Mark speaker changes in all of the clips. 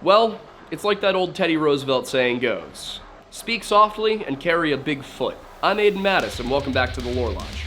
Speaker 1: Well, it's like that old Teddy Roosevelt saying goes. Speak softly and carry a big foot. I'm Aiden Mattis, and welcome back to the Lore Lodge.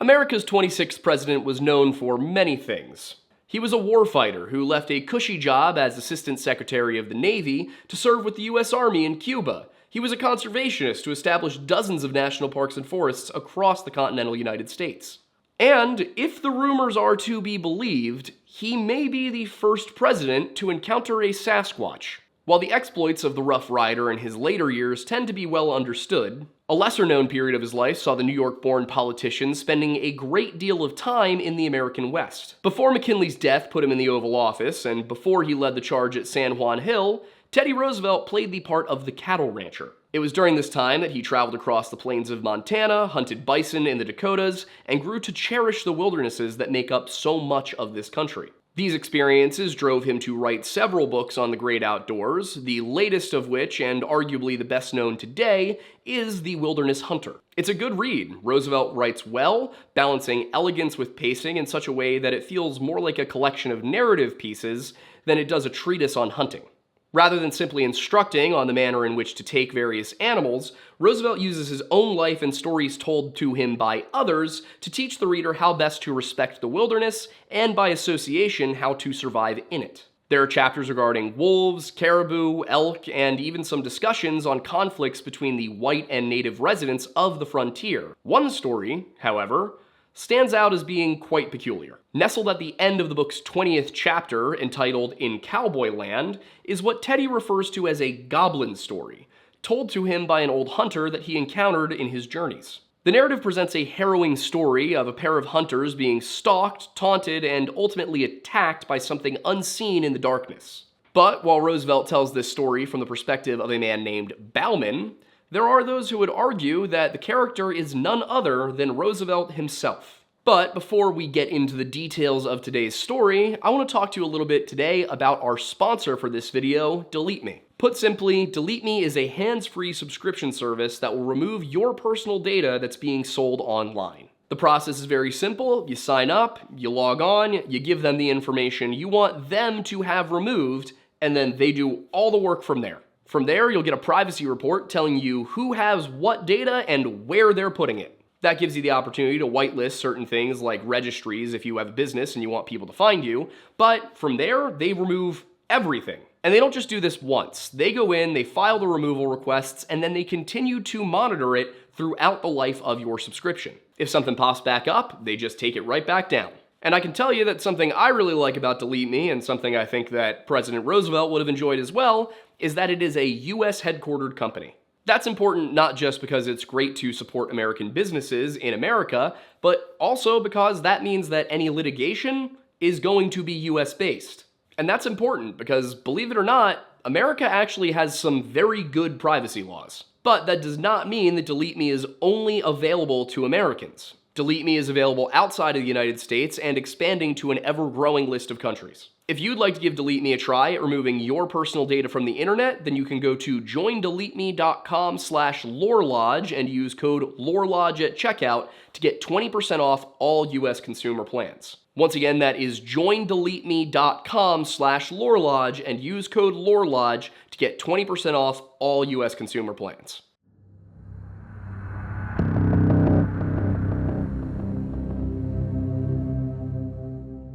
Speaker 1: America's 26th president was known for many things. He was a warfighter who left a cushy job as Assistant Secretary of the Navy to serve with the US Army in Cuba. He was a conservationist who established dozens of national parks and forests across the continental United States. And, if the rumors are to be believed, he may be the first president to encounter a sasquatch. While the exploits of the Rough Rider in his later years tend to be well understood, a lesser-known period of his life saw the New York-born politician spending a great deal of time in the American West. Before McKinley's death put him in the Oval Office, and before he led the charge at San Juan Hill, Teddy Roosevelt played the part of the cattle rancher. It was during this time that he traveled across the plains of Montana, hunted bison in the Dakotas, and grew to cherish the wildernesses that make up so much of this country. These experiences drove him to write several books on the great outdoors, the latest of which, and arguably the best known today, is The Wilderness Hunter. It's a good read. Roosevelt writes well, balancing elegance with pacing in such a way that it feels more like a collection of narrative pieces than it does a treatise on hunting. Rather than simply instructing on the manner in which to take various animals, Roosevelt uses his own life and stories told to him by others to teach the reader how best to respect the wilderness, and by association, how to survive in it. There are chapters regarding wolves, caribou, elk, and even some discussions on conflicts between the white and native residents of the frontier. One story, however, stands out as being quite peculiar. Nestled at the end of the book's 20th chapter, entitled In Cowboy Land, is what Teddy refers to as a goblin story, told to him by an old hunter that he encountered in his journeys. The narrative presents a harrowing story of a pair of hunters being stalked, taunted, and ultimately attacked by something unseen in the darkness. But while Roosevelt tells this story from the perspective of a man named Bauman, there are those who would argue that the character is none other than Roosevelt himself. But before we get into the details of today's story, I want to talk to you a little bit today about our sponsor for this video, Delete Me. Put simply, Delete Me is a hands-free subscription service that will remove your personal data that's being sold online. The process is very simple. You sign up, you log on, you give them the information you want them to have removed, and then they do all the work from there. From there, you'll get a privacy report telling you who has what data and where they're putting it. That gives you the opportunity to whitelist certain things like registries if you have a business and you want people to find you, but from there, they remove everything. And they don't just do this once. They go in, they file the removal requests, and then they continue to monitor it throughout the life of your subscription. If something pops back up, they just take it right back down. And I can tell you that something I really like about Delete Me, and something I think that President Roosevelt would have enjoyed as well, is that it is a US headquartered company. That's important not just because it's great to support American businesses in America, but also because that means that any litigation is going to be US based. And that's important because, believe it or not, America actually has some very good privacy laws. But that does not mean that Delete Me is only available to Americans. Delete Me is available outside of the United States and expanding to an ever-growing list of countries. If you'd like to give Delete Me a try at removing your personal data from the internet, then you can go to joindeleteme.com/lorelodge and use code LORELODGE at checkout to get 20% off all US consumer plans. Once again, that is joindeleteme.com/lorelodge and use code LORELODGE to get 20% off all US consumer plans.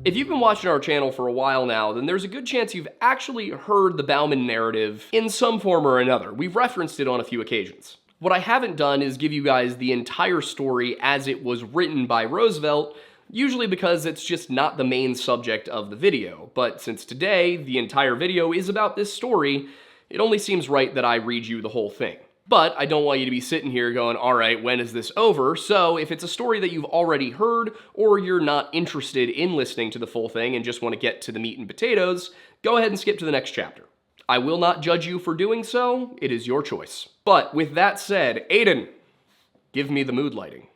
Speaker 1: If you've been watching our channel for a while now, then there's a good chance you've actually heard the Bauman Narrative in some form or another. We've referenced it on a few occasions. What I haven't done is give you guys the entire story as it was written by Roosevelt, usually because it's just not the main subject of the video. But since today, the entire video is about this story, it only seems right that I read you the whole thing. But I don't want you to be sitting here going, all right, when is this over? So if it's a story that you've already heard, or you're not interested in listening to the full thing and just want to get to the meat and potatoes, go ahead and skip to the next chapter. I will not judge you for doing so. It is your choice. But with that said, Aiden, give me the mood lighting.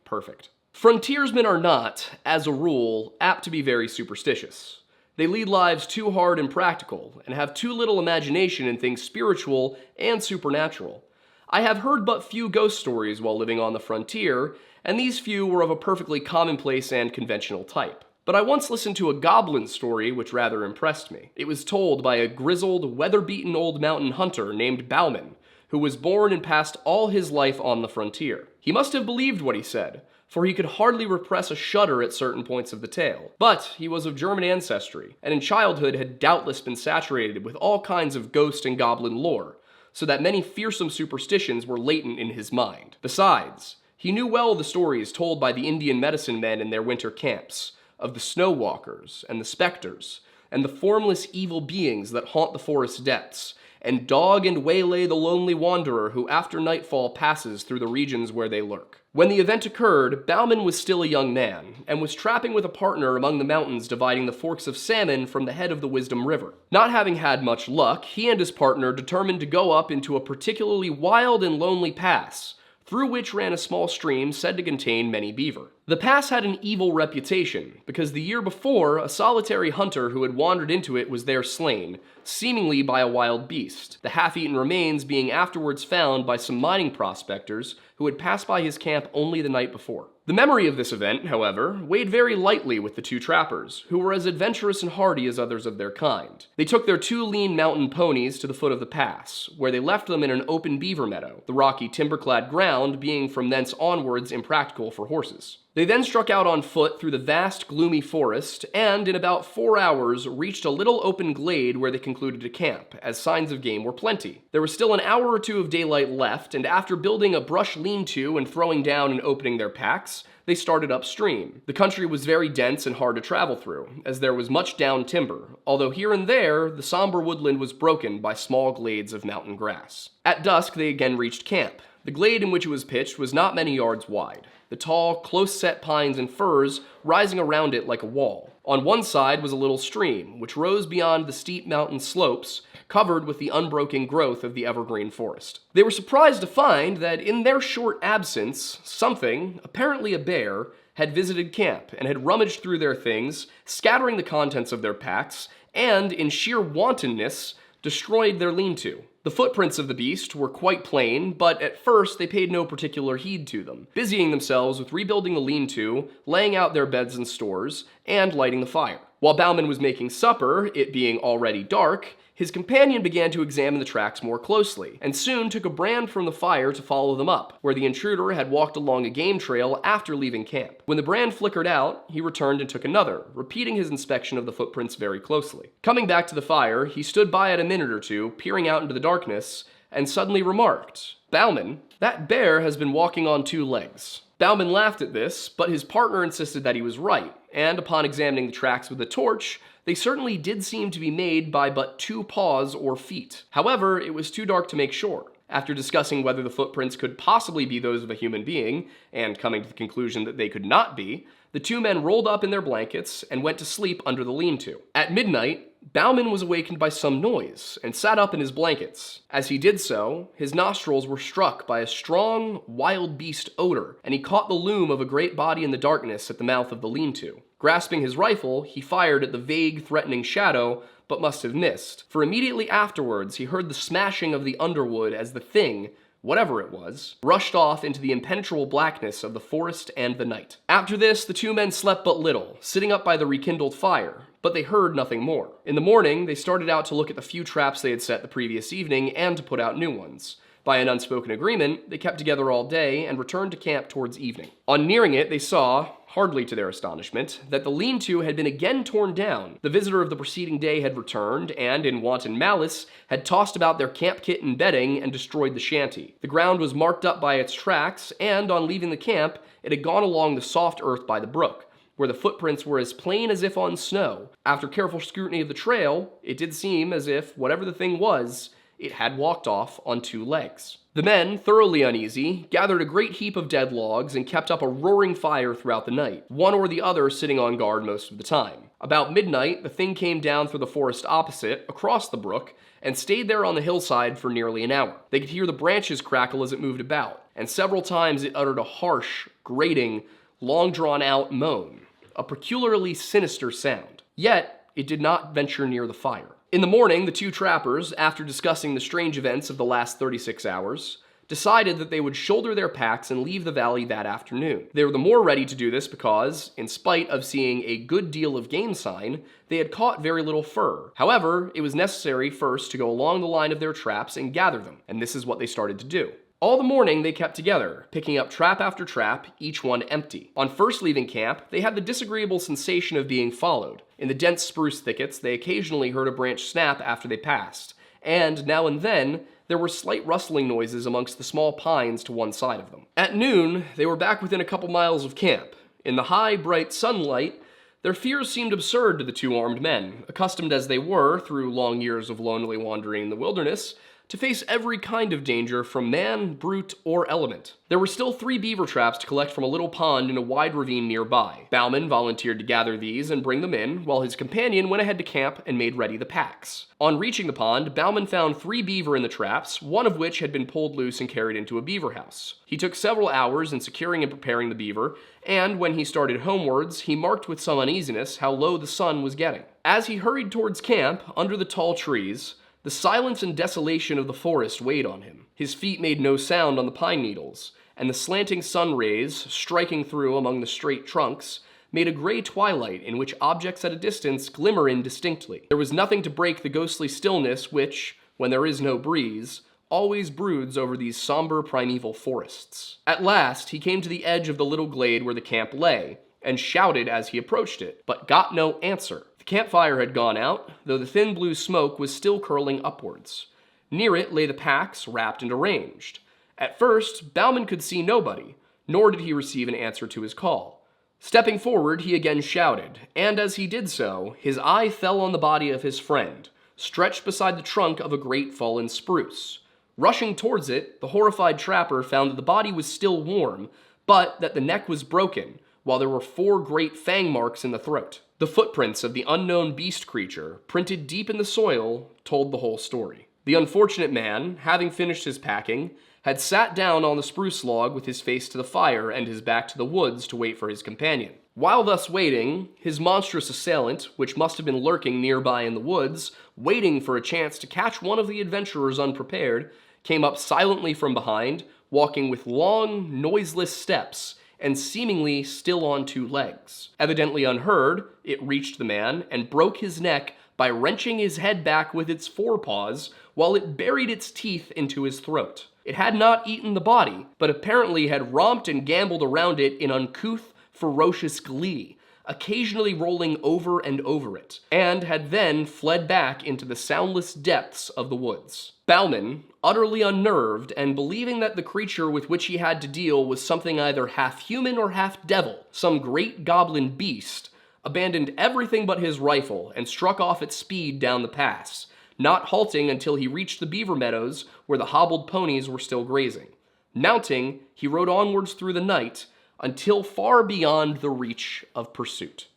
Speaker 1: Perfect. Frontiersmen are not, as a rule, apt to be very superstitious. They lead lives too hard and practical, and have too little imagination in things spiritual and supernatural. I have heard but few ghost stories while living on the frontier, and these few were of a perfectly commonplace and conventional type. But I once listened to a goblin story which rather impressed me. It was told by a grizzled, weather-beaten old mountain hunter named Bauman, who was born and passed all his life on the frontier. He must have believed what he said, for he could hardly repress a shudder at certain points of the tale. But he was of German ancestry, and in childhood had doubtless been saturated with all kinds of ghost and goblin lore, so that many fearsome superstitions were latent in his mind. Besides, he knew well the stories told by the Indian medicine men in their winter camps, of the snow walkers, and the specters, and the formless evil beings that haunt the forest depths, and dog and waylay the lonely wanderer who after nightfall passes through the regions where they lurk. When the event occurred, Bauman was still a young man, and was trapping with a partner among the mountains dividing the forks of salmon from the head of the Wisdom River. Not having had much luck, he and his partner determined to go up into a particularly wild and lonely pass, through which ran a small stream said to contain many beaver. The pass had an evil reputation, because the year before, a solitary hunter who had wandered into it was there slain, seemingly by a wild beast, the half-eaten remains being afterwards found by some mining prospectors who had passed by his camp only the night before. The memory of this event, however, weighed very lightly with the two trappers, who were as adventurous and hardy as others of their kind. They took their two lean mountain ponies to the foot of the pass, where they left them in an open beaver meadow, the rocky timber-clad ground being from thence onwards impractical for horses. They then struck out on foot through the vast, gloomy forest, and in about 4 hours reached a little open glade where they concluded to camp, as signs of game were plenty. There was still an hour or two of daylight left, and after building a brush lean-to and throwing down and opening their packs, they started upstream. The country was very dense and hard to travel through, as there was much down timber, although here and there the somber woodland was broken by small glades of mountain grass. At dusk they again reached camp. The glade in which it was pitched was not many yards wide, the tall, close-set pines and firs rising around it like a wall. On one side was a little stream, which rose beyond the steep mountain slopes, covered with the unbroken growth of the evergreen forest. They were surprised to find that in their short absence, something, apparently a bear, had visited camp and had rummaged through their things, scattering the contents of their packs, and, in sheer wantonness, destroyed their lean-to. The footprints of the beast were quite plain, but at first they paid no particular heed to them, busying themselves with rebuilding the lean-to, laying out their beds and stores, and lighting the fire. While Bauman was making supper, it being already dark, his companion began to examine the tracks more closely, and soon took a brand from the fire to follow them up, where the intruder had walked along a game trail after leaving camp. When the brand flickered out, he returned and took another, repeating his inspection of the footprints very closely. Coming back to the fire, he stood by it a minute or two, peering out into the darkness, and suddenly remarked, "Bauman, that bear has been walking on 2 legs." Bauman laughed at this, but his partner insisted that he was right, and upon examining the tracks with a torch, they certainly did seem to be made by but 2 paws or feet. However, it was too dark to make sure. After discussing whether the footprints could possibly be those of a human being, and coming to the conclusion that they could not be, the 2 men rolled up in their blankets and went to sleep under the lean-to. At midnight, Bauman was awakened by some noise and sat up in his blankets. As he did so, his nostrils were struck by a strong, wild beast odor, and he caught the loom of a great body in the darkness at the mouth of the lean-to. Grasping his rifle, he fired at the vague, threatening shadow, but must have missed, for immediately afterwards he heard the smashing of the underwood as the thing, whatever it was, rushed off into the impenetrable blackness of the forest and the night. After this, the 2 men slept but little, sitting up by the rekindled fire, but they heard nothing more. In the morning, they started out to look at the few traps they had set the previous evening and to put out new ones. By an unspoken agreement, they kept together all day and returned to camp towards evening. On nearing it, they saw, hardly to their astonishment, that the lean-to had been again torn down. The visitor of the preceding day had returned, and, in wanton malice, had tossed about their camp kit and bedding and destroyed the shanty. The ground was marked up by its tracks, and, on leaving the camp, it had gone along the soft earth by the brook, where the footprints were as plain as if on snow. After careful scrutiny of the trail, it did seem as if, whatever the thing was, it had walked off on 2 legs. The men, thoroughly uneasy, gathered a great heap of dead logs and kept up a roaring fire throughout the night, one or the other sitting on guard most of the time. About midnight, the thing came down through the forest opposite, across the brook, and stayed there on the hillside for nearly an hour. They could hear the branches crackle as it moved about, and several times it uttered a harsh, grating, long-drawn-out moan, a peculiarly sinister sound. Yet, It did not venture near the fire. In the morning, the two trappers, after discussing the strange events of the last 36 hours, decided that they would shoulder their packs and leave the valley that afternoon. They were the more ready to do this because, in spite of seeing a good deal of game sign, they had caught very little fur. However, it was necessary first to go along the line of their traps and gather them, and this is what they started to do. All the morning they kept together, picking up trap after trap, each one empty. On first leaving camp, they had the disagreeable sensation of being followed. In the dense spruce thickets, they occasionally heard a branch snap after they passed, and now and then, there were slight rustling noises amongst the small pines to one side of them. At noon, they were back within a couple miles of camp. In the high, bright sunlight, their fears seemed absurd to the two armed men, accustomed as they were, through long years of lonely wandering in the wilderness, to face every kind of danger from man, brute, or element. There were still 3 beaver traps to collect from a little pond in a wide ravine nearby. Bauman volunteered to gather these and bring them in, while his companion went ahead to camp and made ready the packs. On reaching the pond, Bauman found 3 beaver in the traps, one of which had been pulled loose and carried into a beaver house. He took several hours in securing and preparing the beaver, and when he started homewards, he marked with some uneasiness how low the sun was getting. As he hurried towards camp, under the tall trees, the silence and desolation of the forest weighed on him. His feet made no sound on the pine needles, and the slanting sun rays, striking through among the straight trunks, made a gray twilight in which objects at a distance glimmer indistinctly. There was nothing to break the ghostly stillness which, when there is no breeze, always broods over these somber primeval forests. At last, he came to the edge of the little glade where the camp lay, and shouted as he approached it, but got no answer. The campfire had gone out, though the thin blue smoke was still curling upwards. Near it lay the packs, wrapped and arranged. At first, Bauman could see nobody, nor did he receive an answer to his call. Stepping forward, he again shouted, and as he did so, his eye fell on the body of his friend, stretched beside the trunk of a great fallen spruce. Rushing towards it, the horrified trapper found that the body was still warm, but that the neck was broken, while there were 4 great fang marks in the throat. The footprints of the unknown beast creature, printed deep in the soil, told the whole story. The unfortunate man, having finished his packing, had sat down on the spruce log with his face to the fire and his back to the woods to wait for his companion. While thus waiting, his monstrous assailant, which must have been lurking nearby in the woods, waiting for a chance to catch one of the adventurers unprepared, came up silently from behind, walking with long, noiseless steps, and seemingly still on 2 legs. Evidently unheard, it reached the man and broke his neck by wrenching his head back with its forepaws while it buried its teeth into his throat. It had not eaten the body, but apparently had romped and gambled around it in uncouth, ferocious glee, occasionally rolling over and over it, and had then fled back into the soundless depths of the woods. Bauman, utterly unnerved and believing that the creature with which he had to deal was something either half human or half devil, some great goblin beast, abandoned everything but his rifle and struck off at speed down the pass, not halting until he reached the beaver meadows where the hobbled ponies were still grazing. Mounting, he rode onwards through the night until far beyond the reach of pursuit.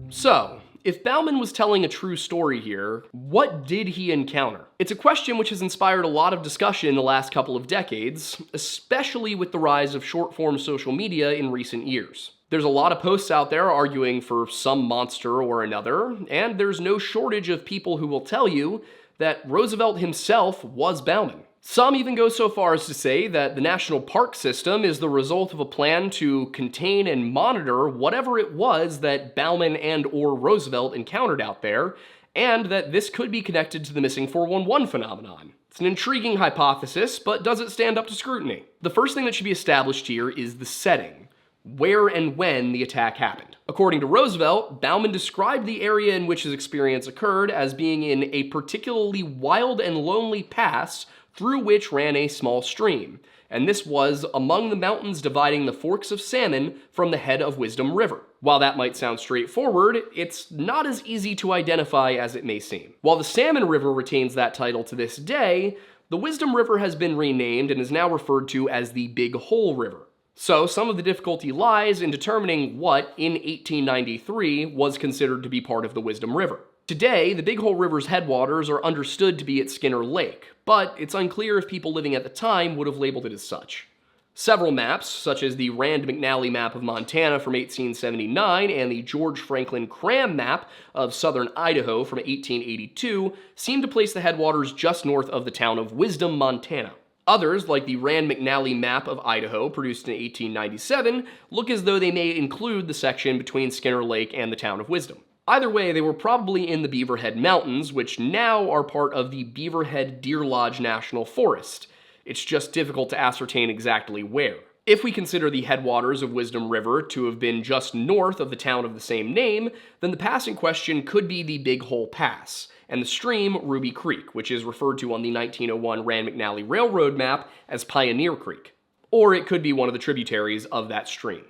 Speaker 1: So, if Bauman was telling a true story here, what did he encounter? It's a question which has inspired a lot of discussion in the last couple of decades, especially with the rise of short-form social media in recent years. There's a lot of posts out there arguing for some monster or another, and there's no shortage of people who will tell you that Roosevelt himself was Bauman. Some even go so far as to say that the national park system is the result of a plan to contain and monitor whatever it was that Bauman and or Roosevelt encountered out there, and that this could be connected to the missing 411 phenomenon. It's an intriguing hypothesis, but does it stand up to scrutiny? The first thing that should be established here is the setting. Where and when the attack happened. According to Roosevelt, Bauman described the area in which his experience occurred as being in a particularly wild and lonely pass through which ran a small stream, and this was among the mountains dividing the forks of Salmon from the head of Wisdom River. While that might sound straightforward, it's not as easy to identify as it may seem. While the Salmon River retains that title to this day, the Wisdom River has been renamed and is now referred to as the Big Hole River. So some of the difficulty lies in determining what, in 1893, was considered to be part of the Wisdom River. Today, the Big Hole River's headwaters are understood to be at Skinner Lake, but it's unclear if people living at the time would have labeled it as such. Several maps, such as the Rand-McNally map of Montana from 1879 and the George Franklin Cram map of southern Idaho from 1882, seem to place the headwaters just north of the town of Wisdom, Montana. Others, like the Rand-McNally map of Idaho, produced in 1897, look as though they may include the section between Skinner Lake and the town of Wisdom. Either way, they were probably in the Beaverhead Mountains, which now are part of the Beaverhead Deer Lodge National Forest. It's just difficult to ascertain exactly where. If we consider the headwaters of Wisdom River to have been just north of the town of the same name, then the pass in question could be the Big Hole Pass, and the stream Ruby Creek, which is referred to on the 1901 Rand-McNally Railroad map as Pioneer Creek. Or it could be one of the tributaries of that stream.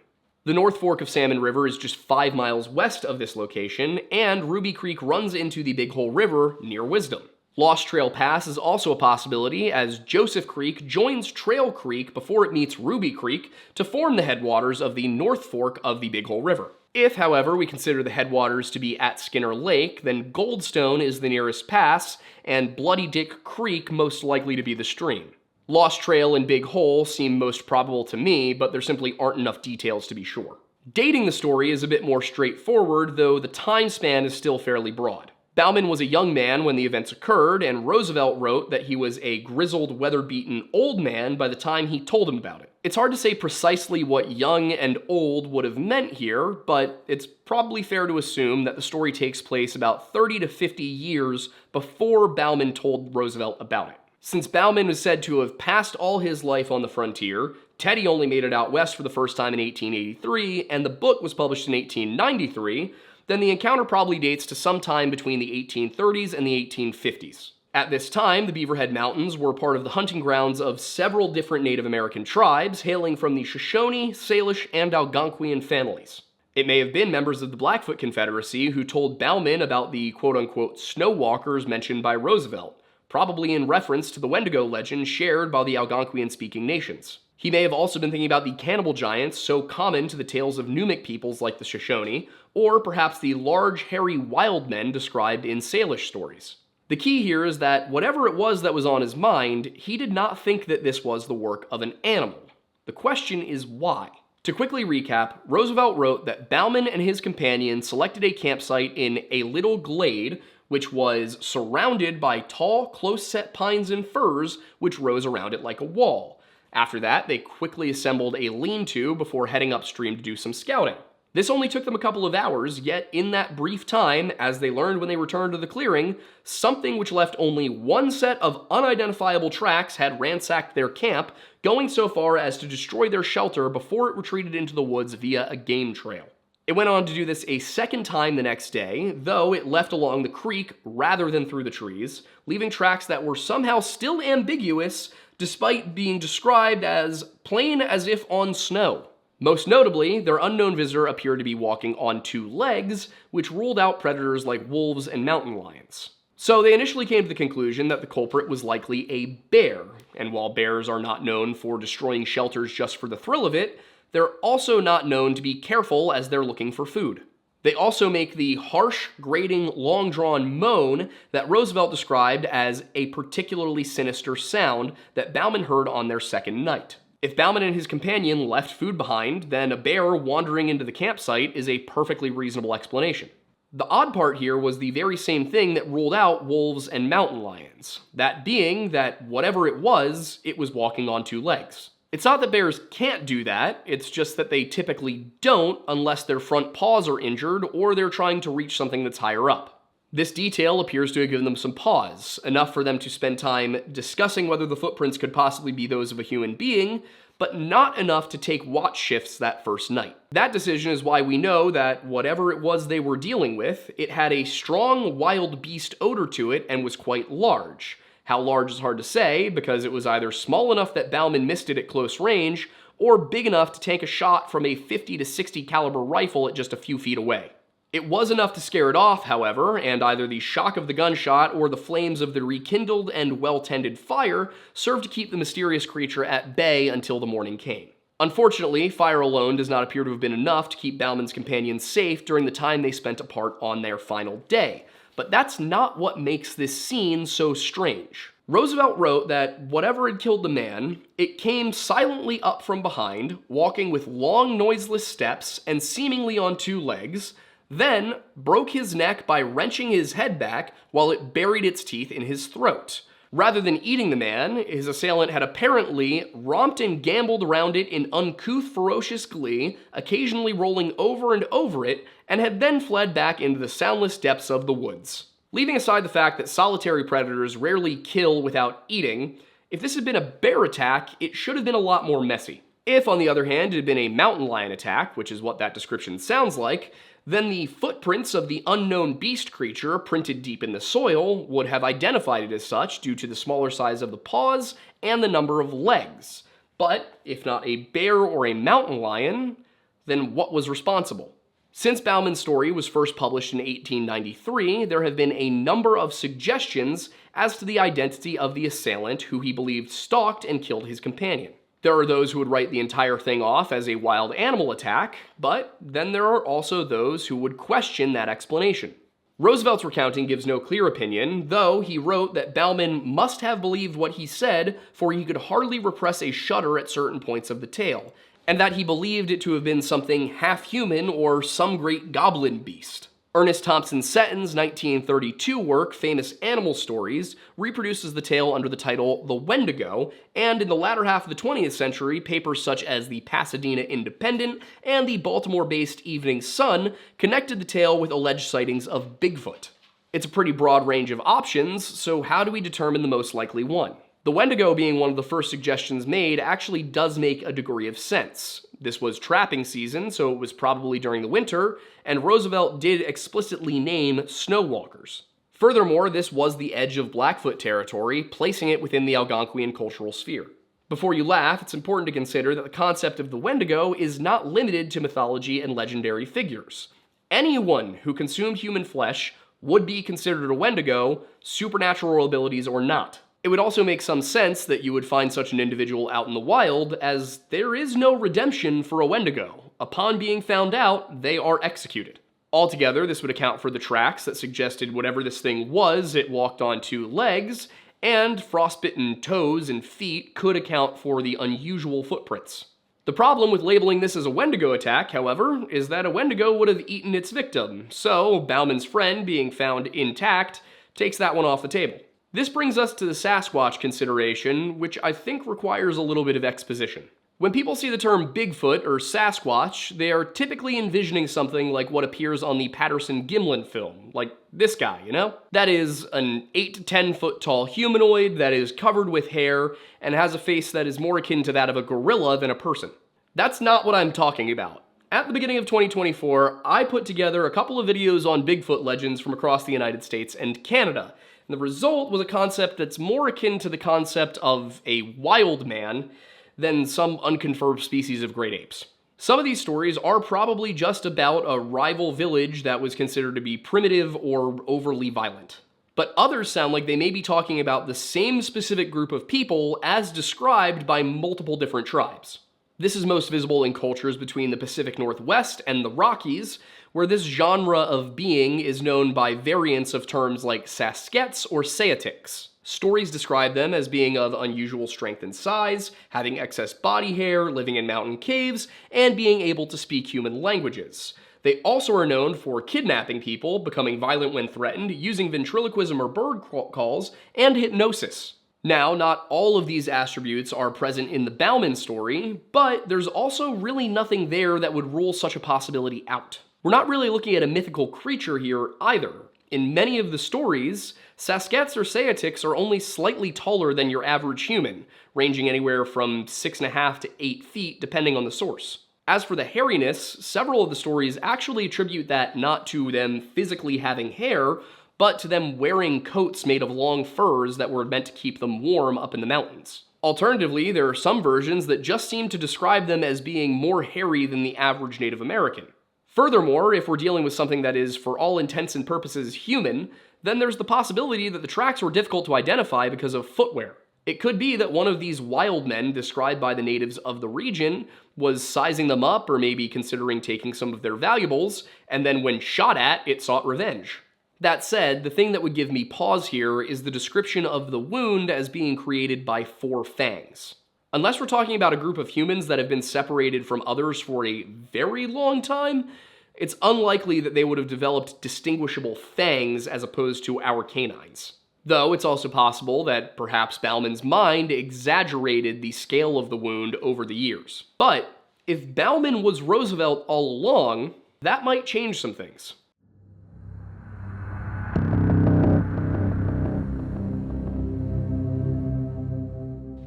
Speaker 1: The North Fork of Salmon River is just 5 miles west of this location, and Ruby Creek runs into the Big Hole River near Wisdom. Lost Trail Pass is also a possibility, as Joseph Creek joins Trail Creek before it meets Ruby Creek to form the headwaters of the North Fork of the Big Hole River. If, however, we consider the headwaters to be at Skinner Lake, then Goldstone is the nearest pass, and Bloody Dick Creek most likely to be the stream. Lost Trail and Big Hole seem most probable to me, but there simply aren't enough details to be sure. Dating the story is a bit more straightforward, though the time span is still fairly broad. Bauman was a young man when the events occurred, and Roosevelt wrote that he was a grizzled, weather-beaten old man by the time he told him about it. It's hard to say precisely what young and old would have meant here, but it's probably fair to assume that the story takes place about 30 to 50 years before Bauman told Roosevelt about it. Since Bauman was said to have passed all his life on the frontier, Teddy only made it out west for the first time in 1883, and the book was published in 1893, then the encounter probably dates to sometime between the 1830s and the 1850s. At this time, the Beaverhead Mountains were part of the hunting grounds of several different Native American tribes hailing from the Shoshone, Salish, and Algonquian families. It may have been members of the Blackfoot Confederacy who told Bauman about the quote-unquote snow walkers mentioned by Roosevelt, probably in reference to the Wendigo legend shared by the Algonquian-speaking nations. He may have also been thinking about the cannibal giants so common to the tales of Numic peoples like the Shoshone, or perhaps the large, hairy wild men described in Salish stories. The key here is that whatever it was that was on his mind, he did not think that this was the work of an animal. The question is why? To quickly recap, Roosevelt wrote that Bauman and his companion selected a campsite in a little glade, which was surrounded by tall, close-set pines and firs which rose around it like a wall. After that, they quickly assembled a lean-to before heading upstream to do some scouting. This only took them a couple of hours, yet in that brief time, as they learned when they returned to the clearing, something which left only one set of unidentifiable tracks had ransacked their camp, going so far as to destroy their shelter before it retreated into the woods via a game trail. It went on to do this a second time the next day, though it left along the creek rather than through the trees, leaving tracks that were somehow still ambiguous despite being described as plain as if on snow. Most notably, their unknown visitor appeared to be walking on 2 legs, which ruled out predators like wolves and mountain lions. So they initially came to the conclusion that the culprit was likely a bear, and while bears are not known for destroying shelters just for the thrill of it, they're also not known to be careful as they're looking for food. They also make the harsh, grating, long-drawn moan that Roosevelt described as a particularly sinister sound that Bauman heard on their second night. If Bauman and his companion left food behind, then a bear wandering into the campsite is a perfectly reasonable explanation. The odd part here was the very same thing that ruled out wolves and mountain lions, that being that whatever it was walking on 2 legs. It's not that bears can't do that, it's just that they typically don't unless their front paws are injured or they're trying to reach something that's higher up. This detail appears to have given them some pause, enough for them to spend time discussing whether the footprints could possibly be those of a human being, but not enough to take watch shifts that first night. That decision is why we know that whatever it was they were dealing with, it had a strong wild beast odor to it and was quite large. How large is hard to say, because it was either small enough that Bauman missed it at close range, or big enough to take a shot from a 50 to 60 caliber rifle at just a few feet away. It was enough to scare it off, however, and either the shock of the gunshot or the flames of the rekindled and well-tended fire served to keep the mysterious creature at bay until the morning came. Unfortunately, fire alone does not appear to have been enough to keep Bauman's companions safe during the time they spent apart on their final day. But that's not what makes this scene so strange. Roosevelt wrote that whatever had killed the man, it came silently up from behind, walking with long noiseless steps and seemingly on two legs, then broke his neck by wrenching his head back while it buried its teeth in his throat. Rather than eating the man, his assailant had apparently romped and gambled around it in uncouth, ferocious glee, occasionally rolling over and over it, and had then fled back into the soundless depths of the woods. Leaving aside the fact that solitary predators rarely kill without eating, if this had been a bear attack, it should have been a lot more messy. If, on the other hand, it had been a mountain lion attack, which is what that description sounds like, then the footprints of the unknown beast creature printed deep in the soil would have identified it as such due to the smaller size of the paws and the number of legs. But if not a bear or a mountain lion, then what was responsible? Since Bauman's story was first published in 1893, there have been a number of suggestions as to the identity of the assailant who he believed stalked and killed his companion. There are those who would write the entire thing off as a wild animal attack, but then there are also those who would question that explanation. Roosevelt's recounting gives no clear opinion, though he wrote that Bauman must have believed what he said, for he could hardly repress a shudder at certain points of the tale, and that he believed it to have been something half-human or some great goblin beast. Ernest Thompson Seton's 1932 work, Famous Animal Stories, reproduces the tale under the title The Wendigo, and in the latter half of the 20th century, papers such as the Pasadena Independent and the Baltimore-based Evening Sun connected the tale with alleged sightings of Bigfoot. It's a pretty broad range of options, so how do we determine the most likely one? The Wendigo being one of the first suggestions made actually does make a degree of sense. This was trapping season, so it was probably during the winter, and Roosevelt did explicitly name snowwalkers. Furthermore, this was the edge of Blackfoot territory, placing it within the Algonquian cultural sphere. Before you laugh, it's important to consider that the concept of the Wendigo is not limited to mythology and legendary figures. Anyone who consumed human flesh would be considered a Wendigo, supernatural abilities or not. It would also make some sense that you would find such an individual out in the wild, as there is no redemption for a Wendigo. Upon being found out, they are executed. Altogether, this would account for the tracks that suggested whatever this thing was, it walked on two legs, and frostbitten toes and feet could account for the unusual footprints. The problem with labeling this as a Wendigo attack, however, is that a Wendigo would have eaten its victim, so Bauman's friend being found intact takes that one off the table. This brings us to the Sasquatch consideration, which I think requires a little bit of exposition. When people see the term Bigfoot or Sasquatch, they are typically envisioning something like what appears on the Patterson-Gimlin film, like this guy, you know? That is an 8 to 10 foot tall humanoid that is covered with hair and has a face that is more akin to that of a gorilla than a person. That's not what I'm talking about. At the beginning of 2024, I put together a couple of videos on Bigfoot legends from across the United States and Canada. And the result was a concept that's more akin to the concept of a wild man than some unconfirmed species of great apes. Some of these stories are probably just about a rival village that was considered to be primitive or overly violent. But others sound like they may be talking about the same specific group of people as described by multiple different tribes. This is most visible in cultures between the Pacific Northwest and the Rockies, where this genre of being is known by variants of terms like sasquatch or saitics. Stories describe them as being of unusual strength and size, having excess body hair, living in mountain caves, and being able to speak human languages. They also are known for kidnapping people, becoming violent when threatened, using ventriloquism or bird calls, and hypnosis. Now, not all of these attributes are present in the Bauman story, but there's also really nothing there that would rule such a possibility out. We're not really looking at a mythical creature here either. In many of the stories, sasquatch or saitics are only slightly taller than your average human, ranging anywhere from 6.5 to 8 feet depending on the source. As for the hairiness, several of the stories actually attribute that not to them physically having hair, but to them wearing coats made of long furs that were meant to keep them warm up in the mountains. Alternatively, there are some versions that just seem to describe them as being more hairy than the average Native American. Furthermore, if we're dealing with something that is, for all intents and purposes, human, then there's the possibility that the tracks were difficult to identify because of footwear. It could be that one of these wild men described by the natives of the region was sizing them up or maybe considering taking some of their valuables, and then when shot at, it sought revenge. That said, the thing that would give me pause here is the description of the wound as being created by 4 fangs. Unless we're talking about a group of humans that have been separated from others for a very long time, it's unlikely that they would have developed distinguishable fangs as opposed to our canines. Though it's also possible that perhaps Bauman's mind exaggerated the scale of the wound over the years. But if Bauman was Roosevelt all along, that might change some things.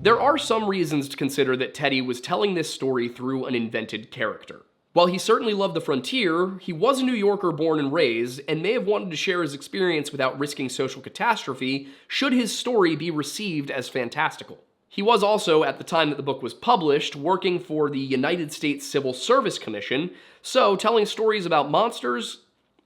Speaker 1: There are some reasons to consider that Teddy was telling this story through an invented character. While he certainly loved the frontier, he was a New Yorker born and raised, and may have wanted to share his experience without risking social catastrophe should his story be received as fantastical. He was also, at the time that the book was published, working for the United States Civil Service Commission, so telling stories about monsters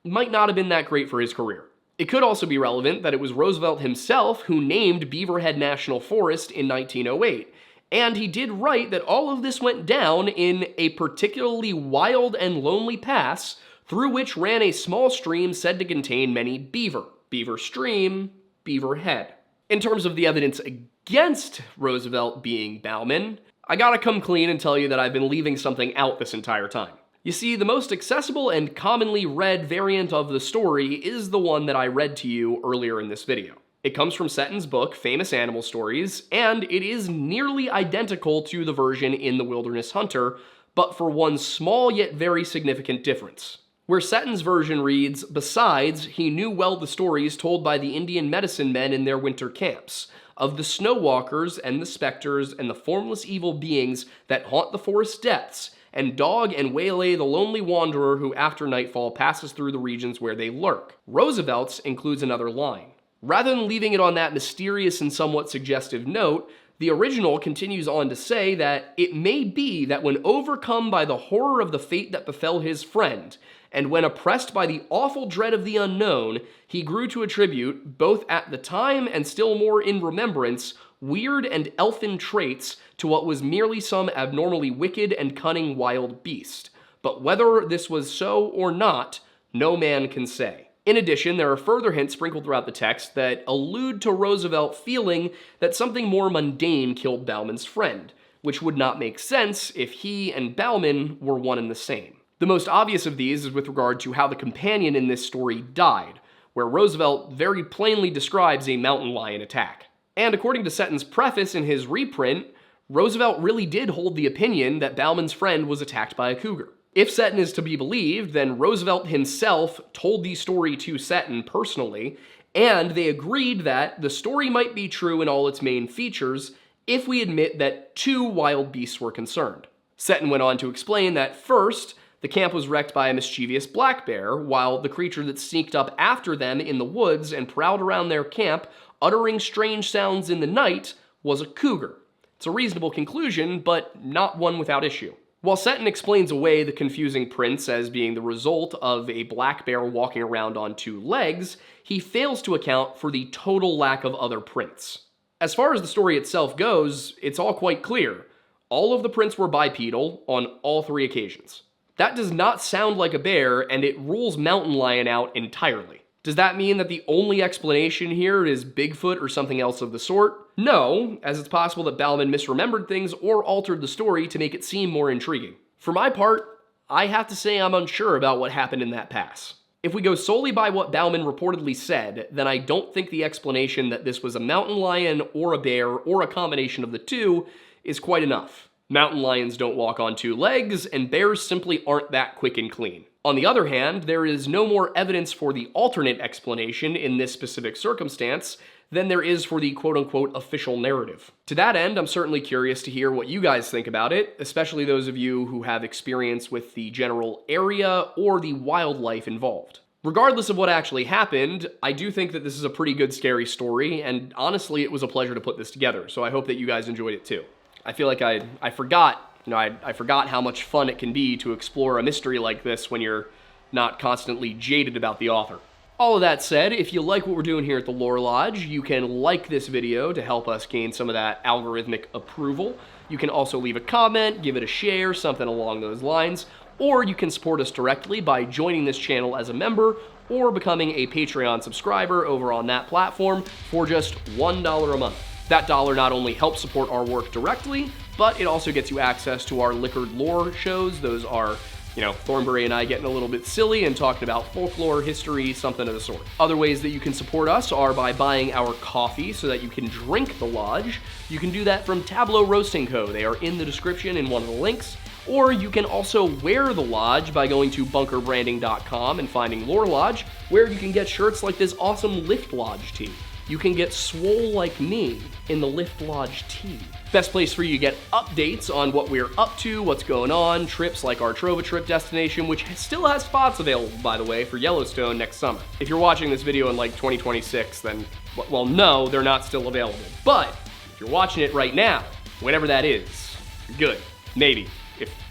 Speaker 1: might not have been that great for his career. It could also be relevant that it was Roosevelt himself who named Beaverhead National Forest in 1908, and he did write that all of this went down in a particularly wild and lonely pass through which ran a small stream said to contain many beaver. Beaver Stream, Beaver Head. In terms of the evidence against Roosevelt being Bauman, I gotta come clean and tell you that I've been leaving something out this entire time. You see, the most accessible and commonly read variant of the story is the one that I read to you earlier in this video. It comes from Seton's book, Famous Animal Stories, and it is nearly identical to the version in The Wilderness Hunter, but for one small yet very significant difference. Where Seton's version reads, "Besides, he knew well the stories told by the Indian medicine men in their winter camps, of the snow walkers and the specters and the formless evil beings that haunt the forest depths, and dog and waylay the lonely wanderer who after nightfall passes through the regions where they lurk." Roosevelt's includes another line. Rather than leaving it on that mysterious and somewhat suggestive note, the original continues on to say that it may be that when overcome by the horror of the fate that befell his friend, and when oppressed by the awful dread of the unknown, he grew to attribute, both at the time and still more in remembrance, weird and elfin traits to what was merely some abnormally wicked and cunning wild beast. But whether this was so or not, no man can say. In addition, there are further hints sprinkled throughout the text that allude to Roosevelt feeling that something more mundane killed Bauman's friend, which would not make sense if he and Bauman were one and the same. The most obvious of these is with regard to how the companion in this story died, where Roosevelt very plainly describes a mountain lion attack. And according to Seton's preface in his reprint, Roosevelt really did hold the opinion that Bauman's friend was attacked by a cougar. If Seton is to be believed, then Roosevelt himself told the story to Seton personally, and they agreed that the story might be true in all its main features if we admit that 2 wild beasts were concerned. Seton went on to explain that first, the camp was wrecked by a mischievous black bear, while the creature that sneaked up after them in the woods and prowled around their camp, uttering strange sounds in the night, was a cougar. It's a reasonable conclusion, but not one without issue. While Seton explains away the confusing prints as being the result of a black bear walking around on 2 legs, he fails to account for the total lack of other prints. As far as the story itself goes, it's all quite clear. All of the prints were bipedal on all 3 occasions. That does not sound like a bear, and it rules mountain lion out entirely. Does that mean that the only explanation here is Bigfoot or something else of the sort? No, as it's possible that Bauman misremembered things or altered the story to make it seem more intriguing. For my part, I have to say I'm unsure about what happened in that pass. If we go solely by what Bauman reportedly said, then I don't think the explanation that this was a mountain lion or a bear or a combination of the 2 is quite enough. Mountain lions don't walk on 2 legs, and bears simply aren't that quick and clean. On the other hand, there is no more evidence for the alternate explanation in this specific circumstance than there is for the quote-unquote official narrative. To that end, I'm certainly curious to hear what you guys think about it, especially those of you who have experience with the general area or the wildlife involved. Regardless of what actually happened, I do think that this is a pretty good scary story, and honestly, it was a pleasure to put this together, so I hope that you guys enjoyed it too. I feel like I forgot how much fun it can be to explore a mystery like this when you're not constantly jaded about the author. All of that said, if you like what we're doing here at the Lore Lodge, you can like this video to help us gain some of that algorithmic approval. You can also leave a comment, give it a share, something along those lines. Or you can support us directly by joining this channel as a member or becoming a Patreon subscriber over on that platform for just $1 a month. That dollar not only helps support our work directly, but it also gets you access to our Liquored Lore shows. Those are, Thornbury and I getting a little bit silly and talking about folklore, history, something of the sort. Other ways that you can support us are by buying our coffee so that you can drink the Lodge. You can do that from Tableau Roasting Co. They are in the description in one of the links. Or you can also wear the Lodge by going to bunkerbranding.com and finding Lore Lodge, where you can get shirts like this awesome Lift Lodge tee. You can get swole like me in the Lift Lodge tee. Best place for you to get updates on what we're up to, what's going on, trips like our Trova trip destination, which still has spots available, by the way, for Yellowstone next summer. If you're watching this video in like 2026, then, well, no, they're not still available. But if you're watching it right now, whatever that is, you're good. Maybe.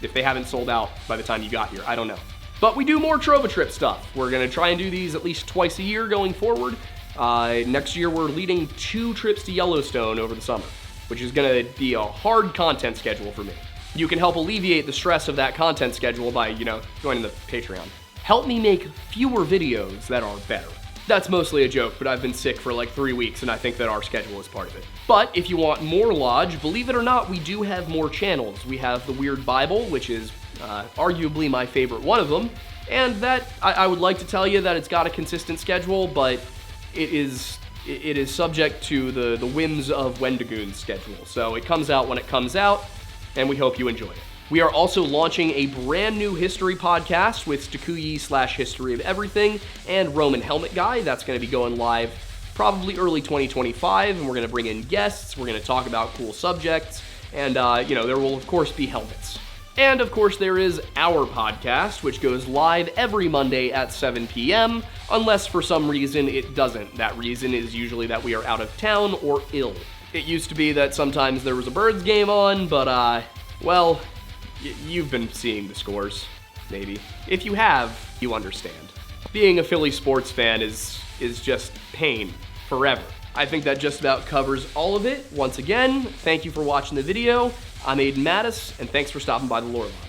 Speaker 1: If they haven't sold out by the time you got here, I don't know. But we do more Trova trip stuff. We're gonna try and do these at least twice a year going forward. Next year we're leading 2 trips to Yellowstone over the summer, which is gonna be a hard content schedule for me. You can help alleviate the stress of that content schedule by, joining the Patreon. Help me make fewer videos that are better. That's mostly a joke, but I've been sick for like 3 weeks and I think that our schedule is part of it. But if you want more Lodge, believe it or not, we do have more channels. We have the Weird Bible, which is arguably my favorite one of them, and that I would like to tell you that it's got a consistent schedule, but it is subject to the whims of Wendigoon's schedule. So it comes out when it comes out, and we hope you enjoy it. We are also launching a brand new history podcast with Stakuyi/History of Everything and Roman Helmet Guy. That's going to be going live probably early 2025, and we're going to bring in guests. We're going to talk about cool subjects, and there will of course be helmets. And of course there is our podcast, which goes live every Monday at 7 p.m., unless for some reason it doesn't. That reason is usually that we are out of town or ill. It used to be that sometimes there was a Birds game on, but well, you've been seeing the scores, maybe. If you have, you understand. Being a Philly sports fan is just pain forever. I think that just about covers all of it. Once again, thank you for watching the video. I'm Aiden Mattis, and thanks for stopping by the Lore Lodge.